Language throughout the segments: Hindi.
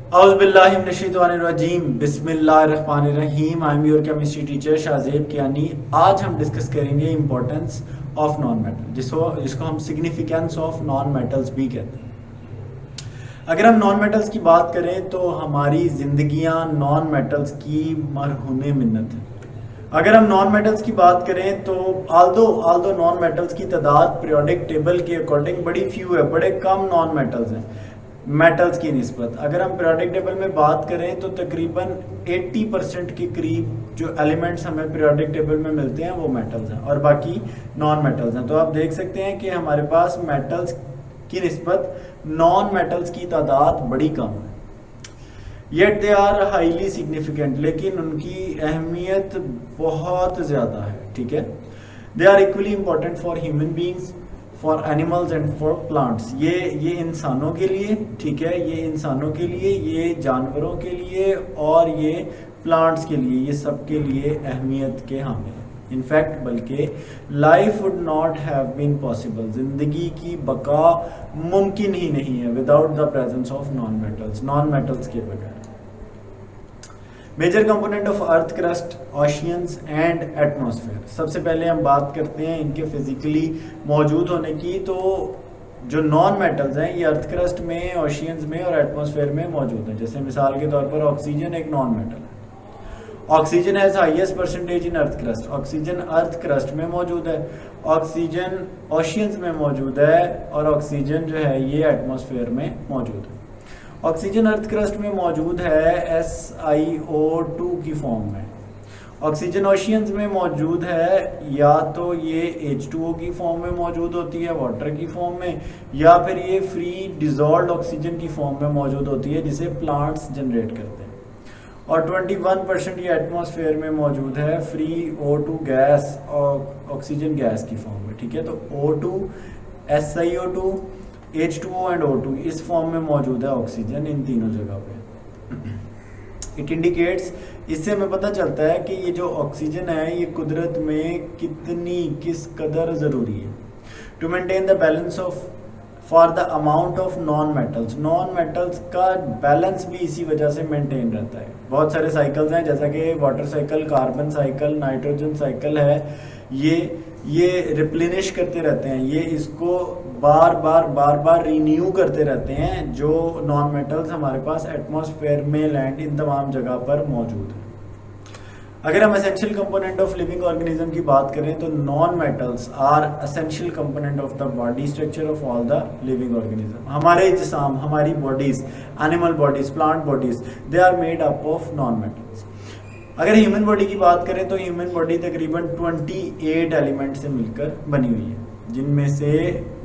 औज़ुबिल्लाहिमिनश्शैतानिर्रजीम बिस्मिल्लाहिर्रहमानिर्रहीम। I am your chemistry teacher Shahzeb Kiyani. आज हम डिस्कस करेंगे इम्पोर्टेंस ऑफ नॉन मेटल, जिसको हम सिग्निफिकेंस ऑफ नॉन मेटल्स भी कहते हैं। अगर हम नॉन मेटल्स की बात करें तो हमारी ज़िंदगियां नॉन मेटल्स की मरहूने मिन्नत है। अगर हम नॉन मेटल्स की बात करें तो आल्दो नॉन मेटल्स की तादाद पीरियोडिक टेबल के अकॉर्डिंग बड़ी फ्यू है, बड़े कम नॉन मेटल्स हैं मेटल्स की निस्बत। अगर हम पीरियोडिक टेबल में बात करें तो तकरीबन 80% के करीब जो एलिमेंट्स हमें पीरियोडिक टेबल में मिलते हैं वो मेटल्स हैं और बाकी नॉन मेटल्स हैं। तो आप देख सकते हैं कि हमारे पास मेटल्स की निस्बत नॉन मेटल्स की तादाद बड़ी कम है। Yet they are highly significant, लेकिन उनकी अहमियत बहुत ज़्यादा है। ठीक है, they are equally important for human beings, for animals and for plants. ये इंसानों के लिए, ठीक है, ये इंसानों के लिए, ये जानवरों के लिए और ये प्लांट्स के लिए, ये सब के लिए अहमियत के हामिल हैं। इनफैक्ट बल्कि life would not have been possible, ज़िंदगी की बका मुमकिन ही नहीं है without the presence of non metals के बगैर। Major component of earth crust, oceans and atmosphere. सबसे पहले हम बात करते हैं इनके फिजिकली मौजूद होने की। तो जो नॉन मेटल्स हैं ये अर्थ क्रस्ट में, ओशियंस में और एटमॉस्फेयर में मौजूद हैं। जैसे मिसाल के तौर पर ऑक्सीजन एक नॉन मेटल है। Oxygen has highest percentage in earth crust. Oxygen earth crust में मौजूद है, ऑक्सीजन ओशियंस में मौजूद है और ऑक्सीजन जो है ये एटमॉस्फेयर में मौजूद है। ऑक्सीजन अर्थ क्रस्ट में मौजूद है SiO2 की फॉर्म में। ऑक्सीजन ओशियंस में मौजूद है या तो ये H2O की फॉर्म में मौजूद होती है, वाटर की फॉर्म में, या फिर ये फ्री डिजॉल्व्ड ऑक्सीजन की फॉर्म में मौजूद होती है जिसे प्लांट्स जनरेट करते हैं। और 21% ये एटमॉस्फेयर में मौजूद है फ्री O2 गैस और ऑक्सीजन गैस की फॉर्म में। ठीक है, तो O2, SiO2, H2O and O2 इस फॉर्म में मौजूद है ऑक्सीजन इन तीनों जगह पे। इट इंडिकेट्स, इससे हमें पता चलता है कि ये जो ऑक्सीजन है ये कुदरत में किस कदर ज़रूरी है to maintain the balance of for the amount of non metals का बैलेंस भी इसी वजह से मेंटेन रहता है। बहुत सारे साइकिल्स हैं जैसा कि water cycle, carbon cycle, nitrogen cycle है, ये रिप्लेनिश करते रहते हैं, ये इसको बार बार रिन्यू करते रहते हैं। जो नॉन मेटल्स हमारे पास एटमॉस्फेयर में, लैंड, इन तमाम जगह पर मौजूद हैं। अगर हम essential component of living organism की बात करें तो non metals are essential component of the body structure of all the living organism. हमारे जिस्म, हमारी bodies, animal bodies, plant bodies, they are made up of non metals. अगर ह्यूमन बॉडी की बात करें तो ह्यूमन बॉडी तकरीबन 28 एलिमेंट से मिलकर बनी हुई है, जिनमें से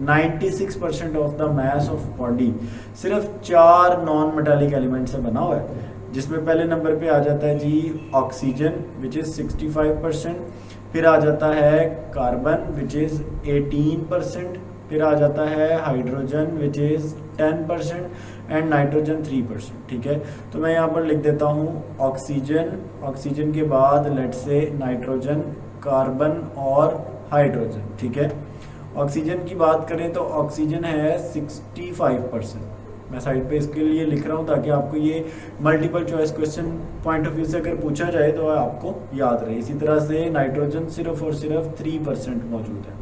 96% of the mass of body सिर्फ 4 नॉन मेटालिक एलिमेंट से बना हुआ है। जिसमें पहले नंबर पे आ जाता है जी ऑक्सीजन विच इज़ 65%, फिर आ जाता है कार्बन विच इज़ 18%, फिर आ जाता है hydrogen which is 10% and nitrogen 3%। ठीक है, तो मैं यहाँ पर लिख देता हूँ ऑक्सीजन के बाद लेट से नाइट्रोजन, कार्बन और हाइड्रोजन। ठीक है, ऑक्सीजन की बात करें तो ऑक्सीजन है 65%। मैं साइड पे इसके लिए लिख रहा हूँ ताकि आपको ये multiple choice question point of view से अगर पूछा जाए तो आपको याद रहे। इसी तरह से नाइट्रोजन सिर्फ और सिर्फ 3% मौजूद है,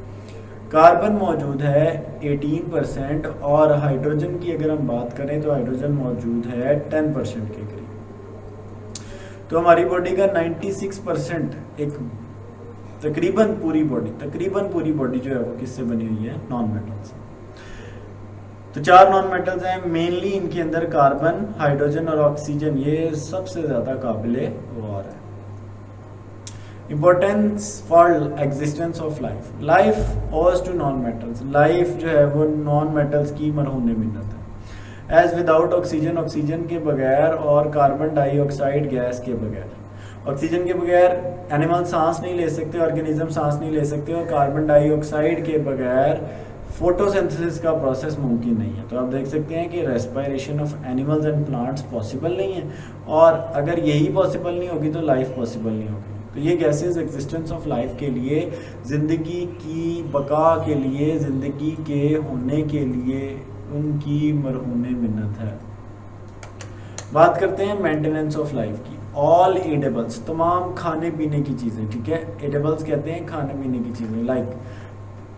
कार्बन मौजूद है 18% और हाइड्रोजन की अगर हम बात करें तो हाइड्रोजन मौजूद है 10% के करीब। तो हमारी बॉडी का 96% एक तकरीबन पूरी बॉडी जो है वो किससे बनी हुई है? Non metals. तो 4 नॉन मेटल्स हैं मेनली, इनके अंदर कार्बन, हाइड्रोजन और ऑक्सीजन ये सबसे ज़्यादा काबिले गौर है। Importance for existence of life ओज टू नॉन मेटल्स। लाइफ जो है वो नॉन मेटल्स की मरहूने मिन्नत है। एज विदाउट ऑक्सीजन के बगैर और कार्बन डाइऑक्साइड गैस के बगैर। ऑक्सीजन के बगैर एनिमल सांस नहीं ले सकते, ऑर्गेनिज्म सांस नहीं ले सकते, और कार्बन डाइऑक्साइड के बगैर फोटोसिंथेसिस का प्रोसेस मुमकिन नहीं है। तो आप देख सकते हैं कि respiration of animals and plants possible नहीं है, और अगर यही पॉसिबल नहीं होगी तो लाइफ पॉसिबल नहीं होगी। तो ये गैसेस एग्जिस्टेंस ऑफ लाइफ के लिए, ज़िंदगी की बका के लिए, ज़िंदगी के होने के लिए उनकी मरहूने मिन्नत है। बात करते हैं मेंटेनेंस ऑफ लाइफ की। ऑल एडेबल्स, तमाम खाने पीने की चीज़ें, ठीक है, एडेबल्स कहते हैं खाने पीने की चीज़ें। लाइक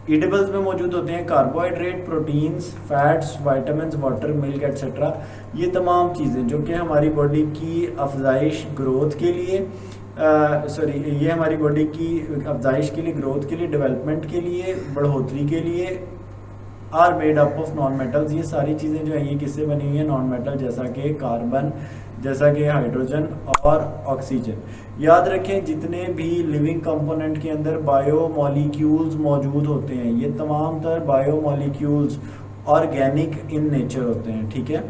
ईडेबल्स में मौजूद होते हैं carbohydrate, proteins, fats, vitamins, water, milk etcetera. ये तमाम चीज़ें जो कि हमारी बॉडी की अफजाइश, ग्रोथ के लिए ये हमारी बॉडी की अफजाइश के लिए, ग्रोथ के लिए, डेवलपमेंट के लिए, बढ़ोतरी के लिए are made up of non metals. ये सारी चीज़ें जो हैं ये किससे बनी हुई हैं? नॉन मेटल, जैसा कि कार्बन, जैसा कि हाइड्रोजन और ऑक्सीजन। याद रखें जितने भी लिविंग कंपोनेंट के अंदर बायो मॉलिक्यूल्स मौजूद होते हैं, ये तमाम तर bio molecules organic in nature होते हैं, ठीक है।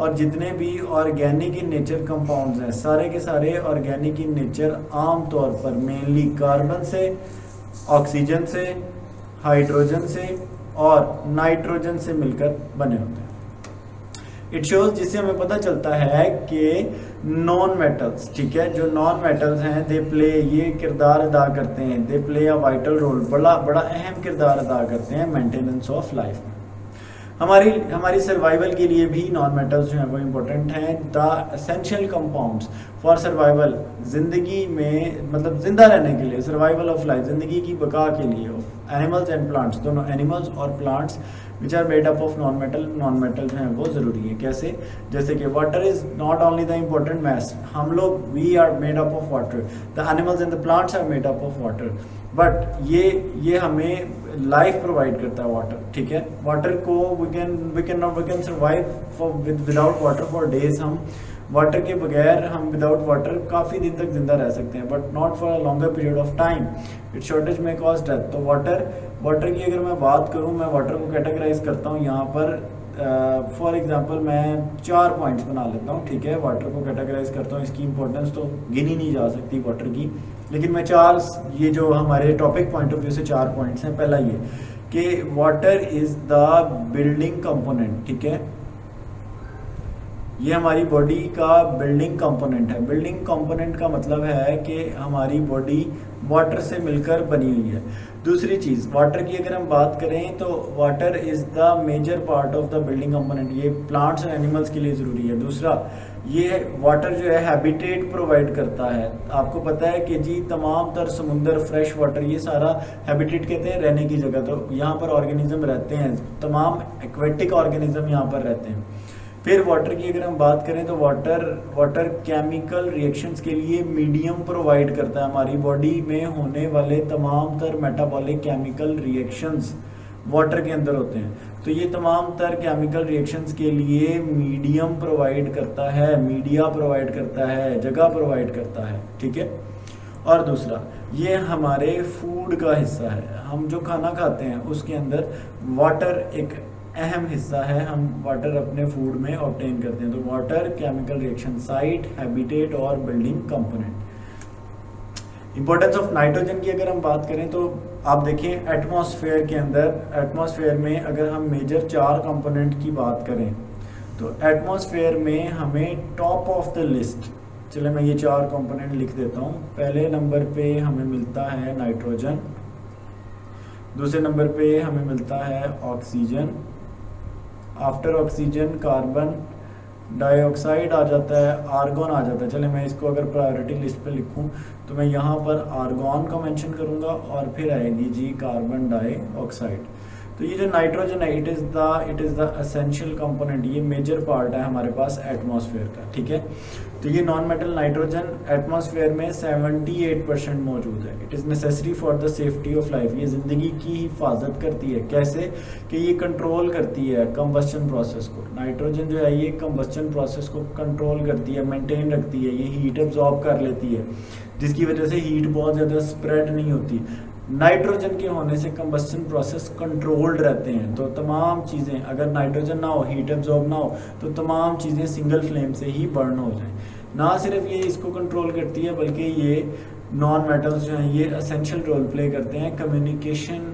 और जितने भी ऑर्गेनिक इन नेचर कंपाउंड्स हैं, सारे के सारे ऑर्गेनिक इन नेचर आम तौर पर मेनली कार्बन से, ऑक्सीजन से, हाइड्रोजन से और नाइट्रोजन से मिलकर बने होते हैं। इट शोज, जिससे हमें पता चलता है कि नॉन मेटल्स, ठीक है, जो नॉन मेटल्स हैं दे प्ले, ये किरदार अदा करते हैं, they play a vital role, बड़ा बड़ा अहम किरदार अदा करते हैं मेंटेनेंस ऑफ लाइफ में। हमारी सर्वाइवल के लिए भी नॉन मेटल्स जो हैं वो इम्पोर्टेंट हैं। The essential compounds for survival, ज़िंदगी में मतलब ज़िंदा रहने के लिए, सर्वाइवल ऑफ लाइफ, ज़िंदगी की बका के लिए, ऑफ एनिमल्स एंड प्लांट्स, दोनों एनिमल्स और plants which are made up of non metal जो हैं वो ज़रूरी है। कैसे? जैसे कि water is not only the important mass, हम लोग we are made up of water, the animals and the plants are made up of water, but ये हमें लाइफ प्रोवाइड करता है वाटर, ठीक है। वाटर को we can survive without water for days. हम वाटर के बगैर, हम विदाउट वाटर काफ़ी दिन तक जिंदा रह सकते हैं, but not for a longer period of time. It shortage में कॉज डेथ। तो वाटर की अगर मैं बात करूँ, मैं वाटर को कैटेगराइज करता हूँ यहाँ पर। फॉर एग्जांपल मैं 4 पॉइंट्स बना लेता हूँ, ठीक है। वाटर को कैटेगराइज करता हूँ, इसकी इंपॉर्टेंस तो गिनी नहीं जा सकती वाटर की, लेकिन मैं 4, ये जो हमारे टॉपिक पॉइंट ऑफ व्यू से 4 पॉइंट्स हैं। पहला ये कि water is the building component, ठीक है, ये हमारी बॉडी का बिल्डिंग कंपोनेंट है। बिल्डिंग कंपोनेंट का मतलब है कि हमारी बॉडी वाटर से मिलकर बनी हुई है। दूसरी चीज़, वाटर की अगर हम बात करें तो water is the major part of the building component, ये प्लांट्स और एनिमल्स के लिए ज़रूरी है। दूसरा, ये वाटर जो है हैबिटेट प्रोवाइड करता है। आपको पता है कि जी तमाम तर समुंदर, फ्रेश वाटर, ये सारा हैबिटेट कहते हैं रहने की जगह। तो यहाँ पर ऑर्गेनिज्म रहते हैं, तमाम एक्वेटिक ऑर्गेनिज्म यहाँ पर रहते हैं। फिर वाटर की अगर हम बात करें तो वाटर केमिकल रिएक्शंस के लिए मीडियम प्रोवाइड करता है। हमारी बॉडी में होने वाले तमाम तर मेटाबॉलिक केमिकल रिएक्शंस वाटर के अंदर होते हैं, तो ये तमाम तर केमिकल रिएक्शंस के लिए मीडियम प्रोवाइड करता है, मीडिया प्रोवाइड करता है, जगह प्रोवाइड करता है, ठीक है। और दूसरा, ये हमारे फूड का हिस्सा है। हम जो खाना खाते हैं उसके अंदर वाटर एक अहम हिस्सा है। हम वाटर अपने फूड में ऑब्टेन करते हैं। तो water chemical reaction site, habitat और building component. Importance of nitrogen की अगर हम बात करें तो आप देखें एटमॉस्फेयर के अंदर, एटमॉस्फेयर में अगर हम मेजर 4 कंपोनेंट की बात करें तो एटमॉस्फेयर में हमें टॉप ऑफ द लिस्ट, चले मैं ये 4 कंपोनेंट लिख देता हूँ। पहले नंबर पे हमें मिलता है नाइट्रोजन, दूसरे नंबर पे हमें मिलता है oxygen, after oxygen carbon dioxide आ जाता है, आर्गॉन आ जाता है। चले मैं इसको अगर प्रायोरिटी लिस्ट पे लिखूं तो मैं यहाँ पर आर्गॉन का मेंशन करूँगा और फिर आएगी जी कार्बन डाइऑक्साइड। तो ये जो नाइट्रोजन है it is the essential component, ये मेजर पार्ट है हमारे पास एटमॉस्फेयर का, ठीक है। तो ये नॉन मेटल नाइट्रोजन एटमॉस्फेयर में 78% मौजूद है। It is necessary for the safety of life, ये ज़िंदगी की हिफाजत करती है। कैसे? कि ये कंट्रोल करती है कंबस्चन प्रोसेस को। नाइट्रोजन जो है ये कंबस्चन प्रोसेस को कंट्रोल करती है, मेंटेन रखती है, ये हीट एब्जॉर्ब कर लेती है, जिसकी वजह से हीट बहुत ज़्यादा स्प्रेड नहीं होती। नाइट्रोजन के होने से कंबस्चन प्रोसेस कंट्रोल्ड रहते हैं। तो तमाम चीज़ें, अगर नाइट्रोजन ना हो, हीट एब्जॉर्ब ना हो, तो तमाम चीज़ें सिंगल फ्लेम से ही बर्न हो जाएं। ना सिर्फ ये इसको कंट्रोल करती है बल्कि ये नॉन मेटल्स जो हैं ये एसेंशियल रोल प्ले करते हैं कम्युनिकेशन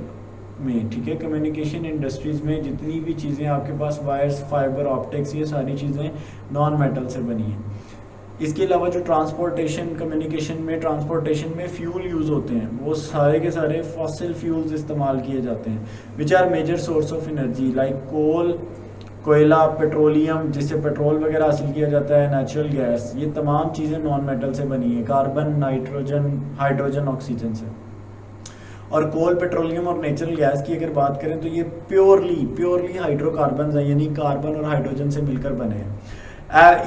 में, ठीक है। कम्युनिकेशन इंडस्ट्रीज़ में जितनी भी चीज़ें आपके पास वायर्स, फाइबर ऑप्टिक्स, ये सारी चीज़ें नॉन मेटल से बनी हैं। इसके अलावा जो ट्रांसपोर्टेशन, कम्युनिकेशन में, ट्रांसपोर्टेशन में फ्यूल यूज़ होते हैं, वो सारे के सारे फॉसिल फ्यूल्स इस्तेमाल किए जाते हैं, which are major source of energy like coal, कोयला, पेट्रोलियम जिससे पेट्रोल वगैरह हासिल किया जाता है, नेचुरल गैस, ये तमाम चीज़ें नॉन मेटल से बनी है, कार्बन, नाइट्रोजन, हाइड्रोजन, ऑक्सीजन से। और कोल, पेट्रोलियम और नेचुरल गैस की अगर बात करें तो ये प्योरली हाइड्रोकार्बन है, यानी कार्बन और हाइड्रोजन से मिलकर बने हैं।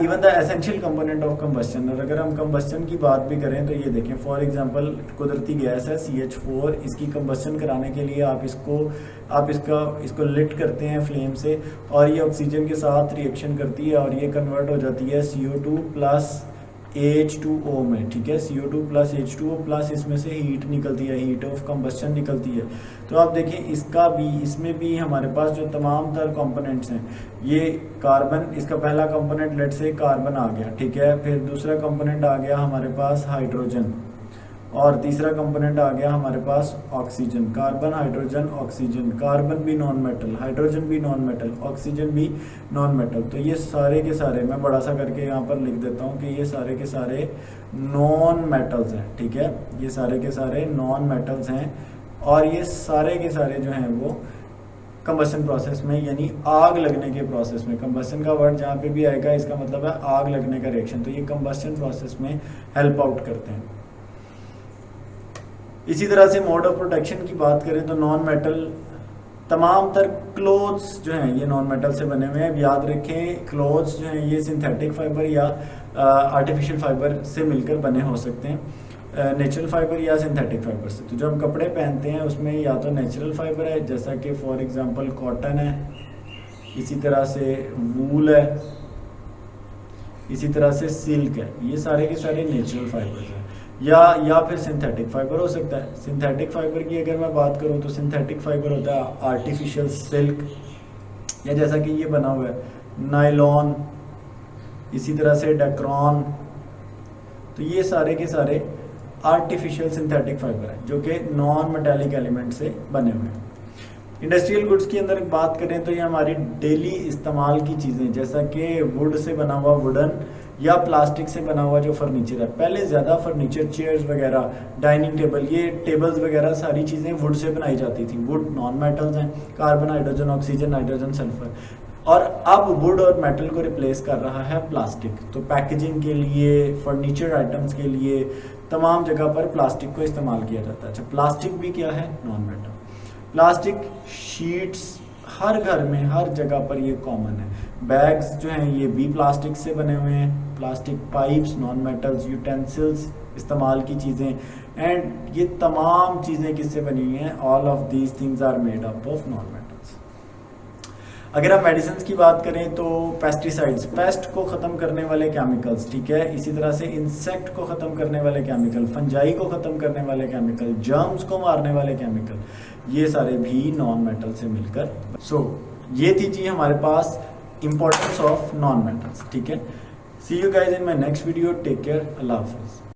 Even the essential component of combustion. और अगर हम कंबस्शन की बात भी करें तो ये देखें, फॉर एग्जांपल कुदरती गैस है CH4, इसकी कंबस्शन कराने के लिए आप इसको लिट करते हैं फ्लेम से, और ये ऑक्सीजन के साथ रिएक्शन करती है और ये कन्वर्ट हो जाती है CO2 प्लस H2O में, ठीक है, CO2 प्लस H2O प्लस इसमें से हीट निकलती है, हीट ऑफ कंबस्शन निकलती है। तो आप देखें इसमें भी हमारे पास जो तमाम तर कंपोनेंट्स हैं, ये कार्बन, इसका पहला कंपोनेंट लेट से कार्बन आ गया, ठीक है, फिर दूसरा कंपोनेंट आ गया हमारे पास हाइड्रोजन, और तीसरा कंपोनेंट आ गया हमारे पास oxygen. Carbon, hydrogen, oxygen, carbon भी नॉन मेटल, हाइड्रोजन भी नॉन मेटल, ऑक्सीजन भी नॉन मेटल। तो ये सारे के सारे, मैं बड़ा सा करके यहाँ पर लिख देता हूँ कि ये सारे के सारे नॉन मेटल्स हैं, ठीक है, ये सारे के सारे नॉन मेटल्स हैं। और ये सारे के सारे जो हैं वो कंबस्शन प्रोसेस में, यानी आग लगने के प्रोसेस में, कंबस्शन का वर्ड जहाँ पे भी आएगा इसका मतलब है आग लगने का रिएक्शन, तो ये कंबस्शन प्रोसेस में हेल्प आउट करते हैं। इसी तरह से मोड ऑफ प्रोटेक्शन की बात करें तो नॉन मेटल तमाम तर क्लोथ्स जो हैं ये नॉन मेटल से बने हुए हैं। अब याद रखें, क्लोथ्स जो हैं ये सिंथेटिक फाइबर या आर्टिफिशियल फाइबर से मिलकर बने हो सकते हैं, नेचुरल फाइबर या सिंथेटिक फाइबर से। तो जो हम कपड़े पहनते हैं उसमें या तो नेचुरल फाइबर है, जैसा कि फॉर एग्जांपल कॉटन है, इसी तरह से वूल है, इसी तरह से सिल्क है, ये सारे के सारे नेचुरल फाइबर्स हैं। या फिर सिंथेटिक फाइबर हो सकता है। सिंथेटिक फाइबर की अगर मैं बात करूं तो सिंथेटिक फाइबर होता है आर्टिफिशियल सिल्क, या जैसा कि ये बना हुआ है नायलॉन, इसी तरह से डेक्रॉन। तो ये सारे के सारे आर्टिफिशियल सिंथेटिक फाइबर हैं जो कि नॉन मेटेलिक एलिमेंट से बने हुए हैं। इंडस्ट्रियल गुड्स की अंदर बात करें तो ये हमारी डेली इस्तेमाल की चीज़ें, जैसा कि वुड से बना हुआ वुडन या प्लास्टिक से बना हुआ जो फर्नीचर है। पहले ज़्यादा फर्नीचर, चेयर्स वगैरह, डाइनिंग टेबल, ये टेबल्स वगैरह सारी चीज़ें वुड से बनाई जाती थी। वुड नॉन मेटल्स हैं, carbon, hydrogen, oxygen, nitrogen, sulphur. और अब वुड और मेटल को रिप्लेस कर रहा है प्लास्टिक। तो पैकेजिंग के लिए, फर्नीचर आइटम्स के लिए तमाम जगह पर प्लास्टिक को इस्तेमाल किया जाता है। अच्छा, प्लास्टिक भी क्या है? Non metal. प्लास्टिक शीट्स हर घर में, हर जगह पर ये कॉमन है। बैग्स जो हैं ये भी प्लास्टिक से बने हुए हैं। Plastic pipes non metals, utensils इस्तेमाल की चीज़ें, एंड ये तमाम चीज़ें किससे बनी हुई हैं? All of these things are made up of non metals. अगर हम मेडिसिन की बात करें तो पेस्टिसाइड्स, पेस्ट को ख़त्म करने वाले केमिकल्स, ठीक है, इसी तरह से इंसेक्ट को ख़त्म करने वाले केमिकल, फंजाई को ख़त्म करने वाले केमिकल, जर्म्स को मारने वाले केमिकल, ये सारे भी नॉन मेटल से मिलकर। ये थी जी हमारे पास इंपॉर्टेंस ऑफ नॉन मेटल्स, ठीक है। See you guys in my next video, take care, अल्लाह हाफिज़।